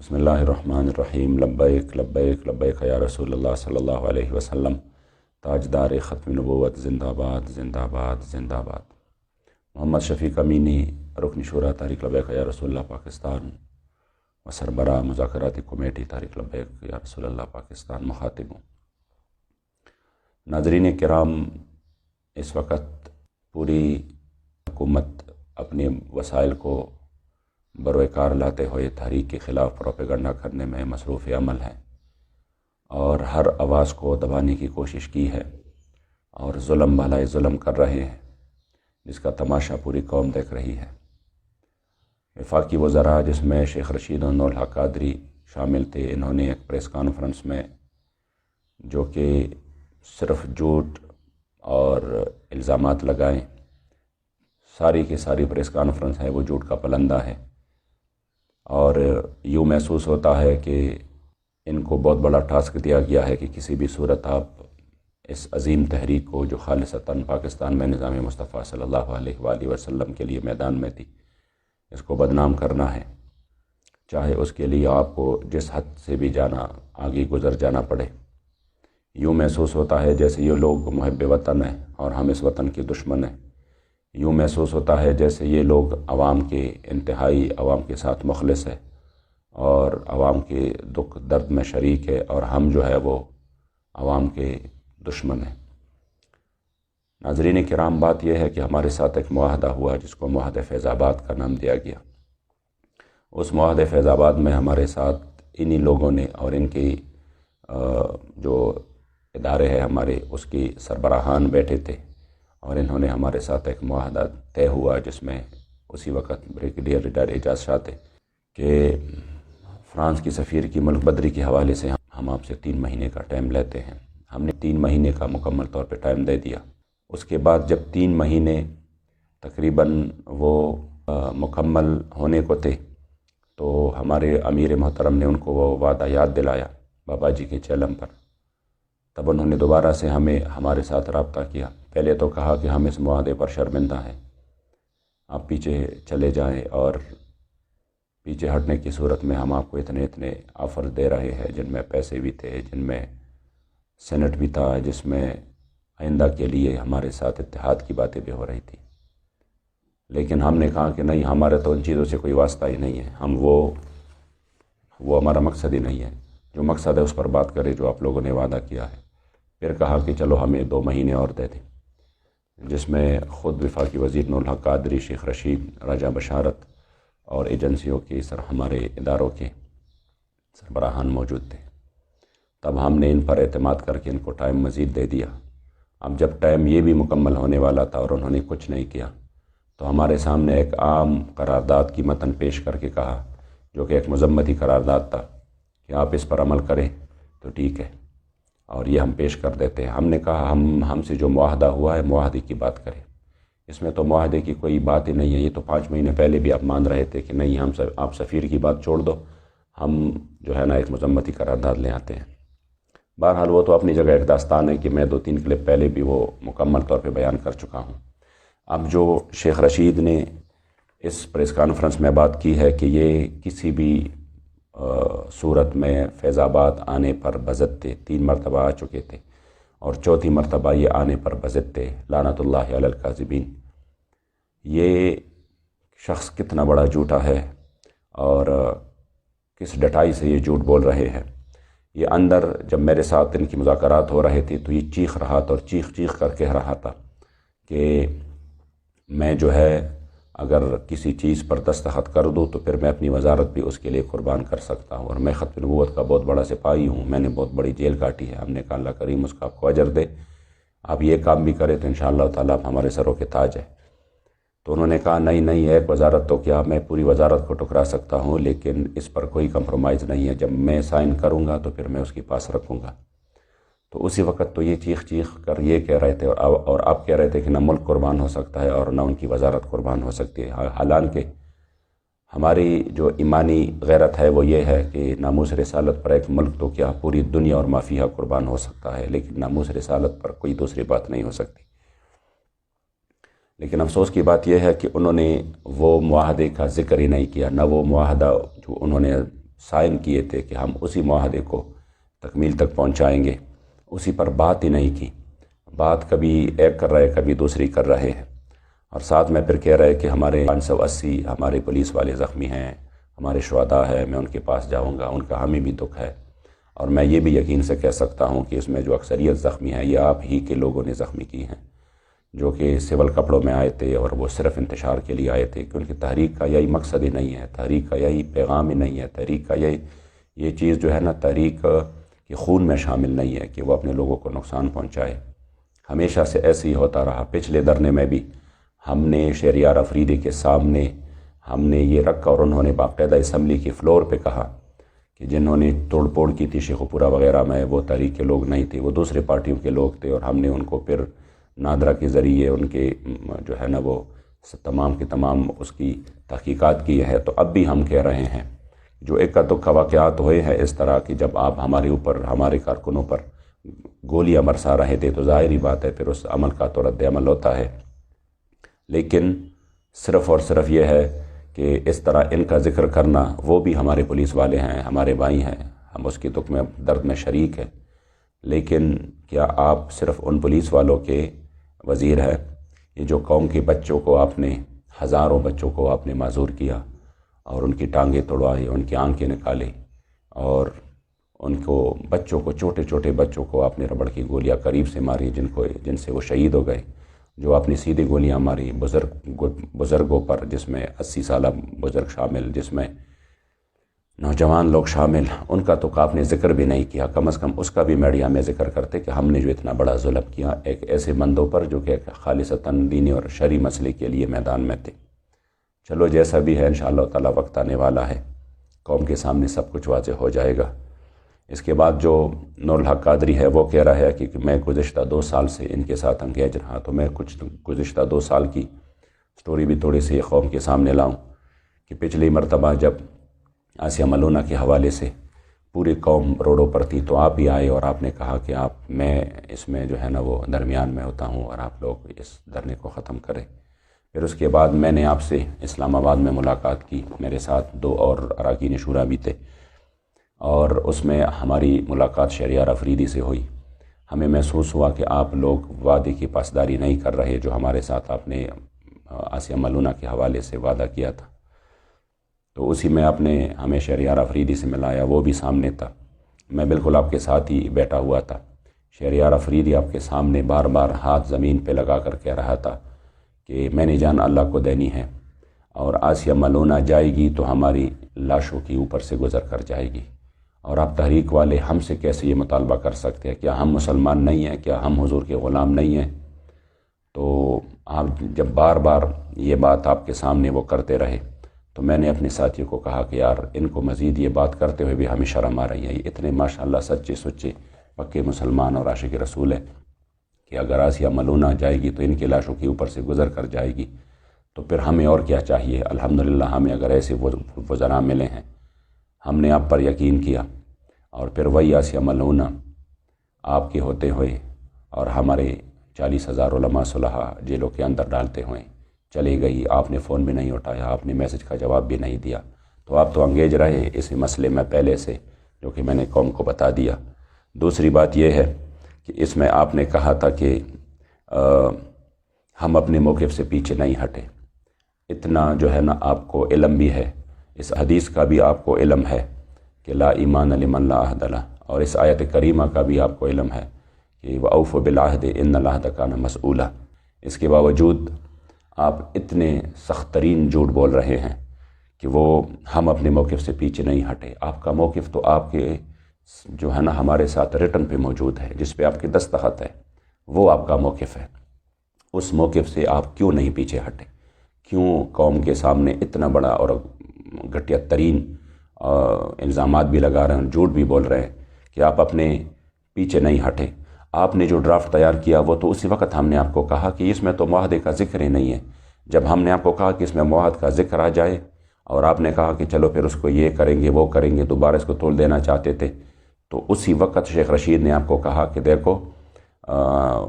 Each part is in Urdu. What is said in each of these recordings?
بسم اللہ الرحمن الرحیم لبیک لبیک لبیک یا رسول اللہ صلی اللہ علیہ وسلم تاجدار ختم نبوت زندہ باد زندہ باد زندہ باد۔ محمد شفیق امینی رکن شورا تحریک لبیک یا رسول اللہ پاکستان و سربراہ مذاکراتی کمیٹی تحریک لبیک یا رسول اللہ پاکستان مخاطب ہوں۔ ناظرین کرام، اس وقت پوری حکومت اپنے وسائل کو بروئے کار لاتے ہوئے تحریک کے خلاف پروپیگنڈا کرنے میں مصروف عمل ہے اور ہر آواز کو دبانے کی کوشش کی ہے اور ظلم بالائے ظلم کر رہے ہیں، جس کا تماشا پوری قوم دیکھ رہی ہے۔ وفاقی وزراء جس میں شیخ رشید و نور الحق قادری شامل تھے، انہوں نے ایک پریس کانفرنس میں جو کہ صرف جھوٹ اور الزامات لگائیں، ساری کی ساری پریس کانفرنس ہے وہ جھوٹ کا پلندہ ہے، اور یوں محسوس ہوتا ہے کہ ان کو بہت بڑا ٹاسک دیا گیا ہے کہ کسی بھی صورت آپ اس عظیم تحریک کو جو خالصتاً پاکستان میں نظام مصطفیٰ صلی اللہ علیہ وآلہ وسلم کے لیے میدان میں تھی، اس کو بدنام کرنا ہے، چاہے اس کے لیے آپ کو جس حد سے بھی جانا آگے گزر جانا پڑے۔ یوں محسوس ہوتا ہے جیسے یہ لوگ محب وطن ہیں اور ہم اس وطن کے دشمن ہیں۔ یوں محسوس ہوتا ہے جیسے یہ لوگ عوام کے انتہائی عوام کے ساتھ مخلص ہے اور عوام کے دکھ درد میں شریک ہے، اور ہم جو ہے وہ عوام کے دشمن ہیں۔ ناظرین کرام، بات یہ ہے کہ ہمارے ساتھ ایک معاہدہ ہوا جس کو معاہدہ فیض آباد کا نام دیا گیا۔ اس معاہدہ فیض آباد میں ہمارے ساتھ انہی لوگوں نے اور ان کی جو ادارے ہیں ہمارے، اس کی سربراہان بیٹھے تھے، اور انہوں نے ہمارے ساتھ ایک معاہدہ طے ہوا جس میں اسی وقت بریگیڈیئر ریٹائر اعجاز شاہ تھے کہ فرانس کی سفیر کی ملک بدری کے حوالے سے ہم آپ سے 3 مہینے کا ٹائم لیتے ہیں۔ ہم نے 3 مہینے کا مکمل طور پہ ٹائم دے دیا۔ اس کے بعد جب 3 مہینے تقریباً وہ مکمل ہونے کو تھے تو ہمارے امیر محترم نے ان کو وہ وعدہ یاد دلایا بابا جی کے چیلم پر۔ تب انہوں نے دوبارہ سے ہمارے ساتھ رابطہ کیا۔ پہلے تو کہا کہ ہم اس معاہدے پر شرمندہ ہیں، آپ پیچھے چلے جائیں، اور پیچھے ہٹنے کی صورت میں ہم آپ کو اتنے آفرز دے رہے ہیں جن میں پیسے بھی تھے، جن میں سینٹ بھی تھا، جس میں آئندہ کے لیے ہمارے ساتھ اتحاد کی باتیں بھی ہو رہی تھی۔ لیکن ہم نے کہا کہ نہیں، ہمارا تو ان چیزوں سے کوئی واسطہ ہی نہیں ہے، ہم وہ ہمارا مقصد ہی نہیں ہے، جو مقصد ہے اس پر بات کرے جو آپ لوگوں نے وعدہ کیا ہے۔ پھر کہا کہ چلو ہمیں 2 مہینے اور دے دیں، جس میں خود وفاقی وزیر نور الحق قادری، شیخ رشید، راجہ بشارت اور ایجنسیوں کے ہمارے اداروں کے سربراہان موجود تھے۔ تب ہم نے ان پر اعتماد کر کے ان کو ٹائم مزید دے دیا۔ اب جب ٹائم یہ بھی مکمل ہونے والا تھا اور انہوں نے کچھ نہیں کیا، تو ہمارے سامنے ایک عام قرارداد کی متن پیش کر کے کہا، جو کہ ایک مذمتی قرارداد تھا، کہ آپ اس پر عمل کریں تو ٹھیک ہے، اور یہ ہم پیش کر دیتے ہیں۔ ہم نے کہا ہم سے جو معاہدہ ہوا ہے معاہدے کی بات کریں، اس میں تو معاہدے کی کوئی بات ہی نہیں ہے۔ یہ تو 5 مہینے پہلے بھی آپ مان رہے تھے کہ نہیں، آپ سفیر کی بات چھوڑ دو، ہم جو ہے نا ایک مذمتی قرارداد لے آتے ہیں۔ بہرحال وہ تو اپنی جگہ ایک داستان ہے کہ میں 2-3 کلپ پہلے بھی وہ مکمل طور پہ بیان کر چکا ہوں۔ اب جو شیخ رشید نے اس پریس کانفرنس میں بات کی ہے کہ یہ کسی بھی صورت میں فیض آباد آنے پر بضد تھے، 3 مرتبہ آ چکے تھے اور 4تھی مرتبہ یہ آنے پر بضد تھے، لعنت اللہ علی الکاذبین۔ یہ شخص کتنا بڑا جھوٹا ہے اور کس ڈٹائی سے یہ جھوٹ بول رہے ہیں۔ یہ اندر جب میرے ساتھ ان کی مذاکرات ہو رہے تھے تو یہ چیخ رہا تھا اور چیخ چیخ کر کہہ رہا تھا کہ میں جو ہے اگر کسی چیز پر دستخط کر دوں تو پھر میں اپنی وزارت بھی اس کے لیے قربان کر سکتا ہوں، اور میں ختم نبوت کا بہت بڑا سپاہی ہوں، میں نے بہت بڑی جیل کاٹی ہے۔ ہم نے کہا اللہ کریم اس کا آپ کو اجر دے، آپ یہ کام بھی کریں تو انشاءاللہ تعالیٰ آپ ہمارے سروں کے تاج ہے۔ تو انہوں نے کہا نہیں، ایک وزارت تو کیا، میں پوری وزارت کو ٹکرا سکتا ہوں، لیکن اس پر کوئی کمپرومائز نہیں ہے، جب میں سائن کروں گا تو پھر میں اس کے پاس رکھوں گا۔ تو اسی وقت تو یہ چیخ چیخ کر یہ کہہ رہے تھے، اور آپ کہہ رہے تھے کہ نہ ملک قربان ہو سکتا ہے اور نہ ان کی وزارت قربان ہو سکتی ہے۔ حالانکہ ہماری جو ایمانی غیرت ہے وہ یہ ہے کہ ناموس رسالت پر ایک ملک تو کیا پوری دنیا اور ما فیہا قربان ہو سکتا ہے، لیکن ناموس رسالت پر کوئی دوسری بات نہیں ہو سکتی۔ لیکن افسوس کی بات یہ ہے کہ انہوں نے وہ معاہدے کا ذکر ہی نہیں کیا، نہ وہ معاہدہ جو انہوں نے سائن کیے تھے کہ ہم اسی معاہدے کو تکمیل تک پہنچائیں گے، اسی پر بات ہی نہیں کی۔ بات کبھی ایک کر رہے کبھی دوسری کر رہے ہیں، اور ساتھ میں پھر کہہ رہے کہ ہمارے 580 ہمارے پولیس والے زخمی ہیں، ہمارے شہداء ہیں، میں ان کے پاس جاؤں گا، ان کا ہمیں بھی دکھ ہے۔ اور میں یہ بھی یقین سے کہہ سکتا ہوں کہ اس میں جو اکثریت زخمی ہیں یہ آپ ہی کے لوگوں نے زخمی کی ہیں، جو کہ سول کپڑوں میں آئے تھے اور وہ صرف انتشار کے لیے آئے تھے، کیونکہ تحریک کا یہی مقصد ہی نہیں ہے، تحریک کا یہی پیغام ہی نہیں ہے، تحریک کا یہ چیز جو ہے نا، تحریک کے خون میں شامل نہیں ہے کہ وہ اپنے لوگوں کو نقصان پہنچائے۔ ہمیشہ سے ایسے ہی ہوتا رہا۔ پچھلے دھرنے میں بھی ہم نے شہریار افریدی کے سامنے ہم نے یہ رکھا، اور انہوں نے باقاعدہ اسمبلی کی فلور پہ کہا کہ جنہوں نے توڑ پھوڑ کی تھی شیخو پورہ وغیرہ میں، وہ تحریک کے لوگ نہیں تھے، وہ دوسرے پارٹیوں کے لوگ تھے، اور ہم نے ان کو پھر نادرا کے ذریعے ان کے جو ہے نا وہ تمام کے تمام اس کی تحقیقات کی ہے۔ تو اب بھی ہم کہہ رہے ہیں، جو اکا دکا واقعات ہوئے ہیں اس طرح کہ جب آپ ہمارے اوپر، ہمارے کارکنوں پر گولیاں برسا رہے تھے، تو ظاہری بات ہے پھر اس عمل کا تو رد عمل ہوتا ہے، لیکن صرف اور صرف یہ ہے کہ اس طرح ان کا ذکر کرنا، وہ بھی ہمارے پولیس والے ہیں، ہمارے بھائی ہیں، ہم اس کی دکھ میں درد میں شریک ہیں، لیکن کیا آپ صرف ان پولیس والوں کے وزیر ہیں؟ یہ جو قوم کے بچوں کو آپ نے، ہزاروں بچوں کو آپ نے معذور کیا اور ان کی ٹانگیں توڑوائی، ان کی آنکھیں نکالے، اور ان کو بچوں کو، چھوٹے چھوٹے بچوں کو آپ نے ربڑ کی گولیاں قریب سے ماری، جن سے وہ شہید ہو گئے، جو آپ نے سیدھی گولیاں ماری بزرگوں پر، جس میں 80 سالہ بزرگ شامل، جس میں نوجوان لوگ شامل، ان کا تو آپ نے ذکر بھی نہیں کیا۔ کم از کم اس کا بھی میڈیا میں ذکر کرتے کہ ہم نے جو اتنا بڑا ظلم کیا ایک ایسے بندوں پر جو کہ خالصتاً دینی اور شرعی مسئلے کے لیے میدان میں تھے۔ چلو جیسا بھی ہے، انشاءاللہ تعالیٰ وقت آنے والا ہے، قوم کے سامنے سب کچھ واضح ہو جائے گا۔ اس کے بعد جو نور الحق قادری ہے وہ کہہ رہا ہے کہ میں گزشتہ 2 سال سے ان کے ساتھ انگیج رہا، تو میں کچھ گزشتہ 2 سال کی سٹوری بھی تھوڑی سی قوم کے سامنے لاؤں کہ پچھلی مرتبہ جب آسیہ ملونہ کے حوالے سے پوری قوم روڈوں پر تھی، تو آپ ہی آئے اور آپ نے کہا کہ میں اس میں جو ہے نا وہ درمیان میں ہوتا ہوں اور آپ لوگ اس دھرنے کو ختم کریں۔ پھر اس کے بعد میں نے آپ سے اسلام آباد میں ملاقات کی، میرے ساتھ 2 اور اراکین شورا بھی تھے، اور اس میں ہماری ملاقات شہریار افریدی سے ہوئی۔ ہمیں محسوس ہوا کہ آپ لوگ وعدے کی پاسداری نہیں کر رہے، جو ہمارے ساتھ آپ نے آسیہ ملونہ کے حوالے سے وعدہ کیا تھا۔ تو اسی میں آپ نے ہمیں شہریار افریدی سے ملایا، وہ بھی سامنے تھا، میں بالکل آپ کے ساتھ ہی بیٹھا ہوا تھا۔ شہریار افریدی آپ کے سامنے بار بار ہاتھ زمین پہ لگا کر کہہ رہا تھا کہ میں نے جان اللہ کو دینی ہے، اور آسیہ ملونہ جائے گی تو ہماری لاشوں کی اوپر سے گزر کر جائے گی، اور آپ تحریک والے ہم سے کیسے یہ مطالبہ کر سکتے ہیں؟ کیا ہم مسلمان نہیں ہیں؟ کیا ہم حضور کے غلام نہیں ہیں؟ تو آپ جب بار بار یہ بات آپ کے سامنے وہ کرتے رہے، تو میں نے اپنے ساتھیوں کو کہا کہ یار ان کو مزید یہ بات کرتے ہوئے بھی ہمیں شرم آ رہی ہے، یہ اتنے ماشاءاللہ سچے سچے پکے مسلمان اور عاشق رسول ہیں کہ اگر آسیہ ملونہ جائے گی تو ان کی لاشوں کے اوپر سے گزر کر جائے گی، تو پھر ہمیں اور کیا چاہیے؟ الحمدللہ ہمیں اگر ایسے وزراء ملے ہیں، ہم نے آپ پر یقین کیا، اور پھر وہی آسیہ ملونہ آپ کے ہوتے ہوئے اور ہمارے 40,000 علماء صلحاء جیلوں کے اندر ڈالتے ہوئے چلی گئی، آپ نے فون بھی نہیں اٹھایا، آپ نے میسج کا جواب بھی نہیں دیا، تو آپ تو انگیج رہے اسی مسئلے میں پہلے سے، جو کہ میں نے قوم کو بتا دیا۔ دوسری بات یہ ہے کہ اس میں آپ نے کہا تھا کہ ہم اپنے موقف سے پیچھے نہیں ہٹے، اتنا جو ہے نا آپ کو علم بھی ہے، اس حدیث کا بھی آپ کو علم ہے کہ لا ایمان لمن لا عہد لہ، اور اس آیت کریمہ کا بھی آپ کو علم ہے کہ وَأَوْفُوا بِالْعَهْدِ إِنَّ الْعَهْدَ كَانَ مَسْئُولًا۔ اس کے باوجود آپ اتنے سخت ترین جھوٹ بول رہے ہیں کہ وہ ہم اپنے موقف سے پیچھے نہیں ہٹے۔ آپ کا موقف تو آپ کے جو ہے نا ہمارے ساتھ ریٹن پہ موجود ہے، جس پہ آپ کے دستخط ہے، وہ آپ کا موقف ہے۔ اس موقف سے آپ کیوں نہیں پیچھے ہٹے؟ کیوں قوم کے سامنے اتنا بڑا اور گھٹیا ترین الزامات بھی لگا رہے ہیں، جھوٹ بھی بول رہے ہیں کہ آپ اپنے پیچھے نہیں ہٹے؟ آپ نے جو ڈرافٹ تیار کیا وہ تو اسی وقت ہم نے آپ کو کہا کہ اس میں تو معاہدے کا ذکر ہی نہیں ہے۔ جب ہم نے آپ کو کہا کہ اس میں معاہدے کا ذکر آ جائے، اور آپ نے کہا کہ چلو پھر اس کو یہ کریں گے وہ کریں گے، دوبارہ اس کو توڑ دینا چاہتے تھے، تو اسی وقت شیخ رشید نے آپ کو کہا کہ دیکھو،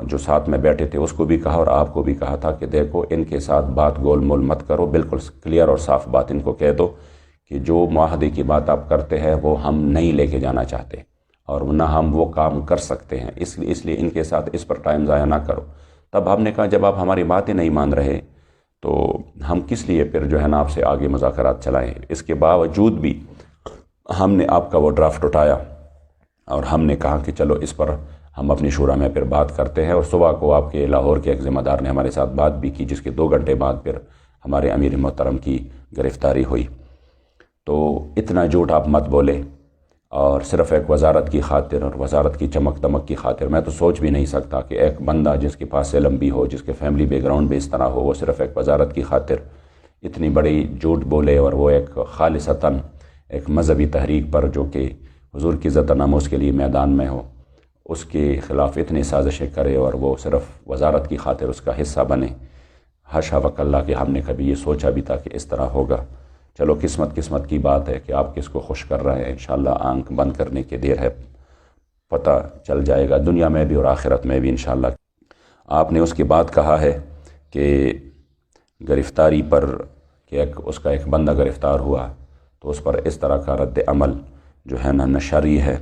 جو ساتھ میں بیٹھے تھے اس کو بھی کہا اور آپ کو بھی کہا تھا کہ دیکھو ان کے ساتھ بات گول مول مت کرو، بالکل کلیئر اور صاف بات ان کو کہہ دو کہ جو معاہدے کی بات آپ کرتے ہیں وہ ہم نہیں لے کے جانا چاہتے اور نہ ہم وہ کام کر سکتے ہیں، اس لیے ان کے ساتھ اس پر ٹائم ضائع نہ کرو۔ تب ہم نے کہا جب آپ ہماری باتیں نہیں مان رہے تو ہم کس لیے پھر جو ہے نا آپ سے آگے مذاکرات چلائیں۔ اس کے باوجود بھی ہم نے آپ کا وہ ڈرافٹ اٹھایا اور ہم نے کہا کہ چلو اس پر ہم اپنی شورا میں پھر بات کرتے ہیں، اور صبح کو آپ کے لاہور کے ایک ذمہ دار نے ہمارے ساتھ بات بھی کی، جس کے 2 گھنٹے بعد پھر ہمارے امیر محترم کی گرفتاری ہوئی۔ تو اتنا جھوٹ آپ مت بولے، اور صرف ایک وزارت کی خاطر اور وزارت کی چمک دمک کی خاطر میں تو سوچ بھی نہیں سکتا کہ ایک بندہ جس کے پاس علم بھی ہو، جس کے فیملی بیک گراؤنڈ بھی اس طرح ہو، وہ صرف ایک وزارت کی خاطر اتنی بڑی جھوٹ بولے، اور وہ ایک خالصتاً ایک مذہبی تحریک پر جو کہ حضور کی عزت و ناموس کے لیے میدان میں ہو، اس کے خلاف اتنی سازشیں کرے اور وہ صرف وزارت کی خاطر اس کا حصہ بنے۔ حاشا وکلا کہ ہم نے کبھی یہ سوچا بھی تھا کہ اس طرح ہوگا۔ چلو قسمت کی بات ہے کہ آپ کس کو خوش کر رہے ہیں، انشاءاللہ آنکھ بند کرنے کی دیر ہے، پتہ چل جائے گا دنیا میں بھی اور آخرت میں بھی انشاءاللہ۔ آپ نے اس کے بعد کہا ہے کہ گرفتاری پر کہ اس کا ایک بندہ گرفتار ہوا تو اس پر اس طرح کا رد عمل جو ہے نہ شرعی ہے،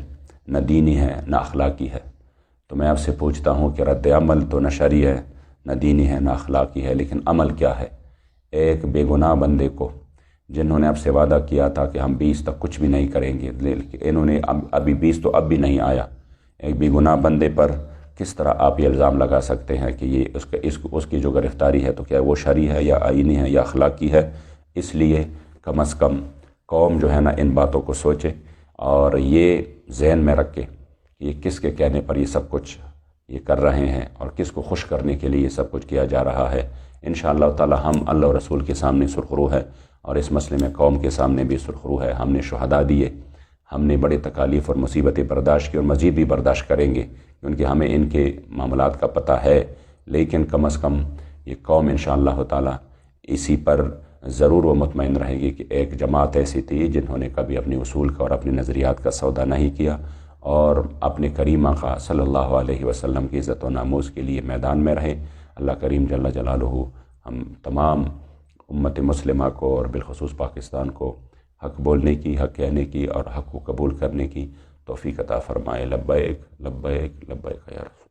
نہ دینی ہے، نہ اخلاقی ہے۔ تو میں آپ سے پوچھتا ہوں کہ رد عمل تو نہ شرعی ہے، نہ دینی ہے، نہ اخلاقی ہے، لیکن عمل کیا ہے؟ ایک بے گناہ بندے کو جنہوں نے آپ سے وعدہ کیا تھا کہ ہم 20 تک کچھ بھی نہیں کریں گے، لیکن انہوں نے ابھی 20 تو اب بھی نہیں آیا، ایک بے گناہ بندے پر کس طرح آپ یہ الزام لگا سکتے ہیں کہ یہ اس کی جو گرفتاری ہے تو کیا وہ شرعی ہے یا آئینی ہے یا اخلاقی ہے؟ اس لیے کم از کم قوم جو ہے نا ان باتوں کو سوچے اور یہ ذہن میں رکھے کہ یہ کس کے کہنے پر یہ سب کچھ یہ کر رہے ہیں اور کس کو خوش کرنے کے لیے یہ سب کچھ کیا جا رہا ہے۔ انشاءاللہ تعالی ہم اللہ و رسول کے سامنے سرخرو ہے، اور اس مسئلے میں قوم کے سامنے بھی سرخرو ہے۔ ہم نے شہداء دیے، ہم نے بڑے تکالیف اور مصیبتیں برداشت کی اور مزید بھی برداشت کریں گے، کیونکہ ہمیں ان کے معاملات کا پتہ ہے، لیکن کم از کم یہ قوم انشاءاللہ تعالی اسی پر ضرور و مطمئن رہے گی کہ ایک جماعت ایسی تھی جنہوں نے کبھی اپنے اصول کا اور اپنے نظریات کا سودا نہیں کیا، اور اپنے کریم آقا صلی اللہ علیہ وسلم کی عزت و ناموس کے لیے میدان میں رہے۔ اللہ کریم جل جلالہ ہم تمام امت مسلمہ کو اور بالخصوص پاکستان کو حق بولنے کی، حق کہنے کی اور حق کو قبول کرنے کی توفیق عطا فرمائے۔ لبیک لبیک لبیک یا رسول۔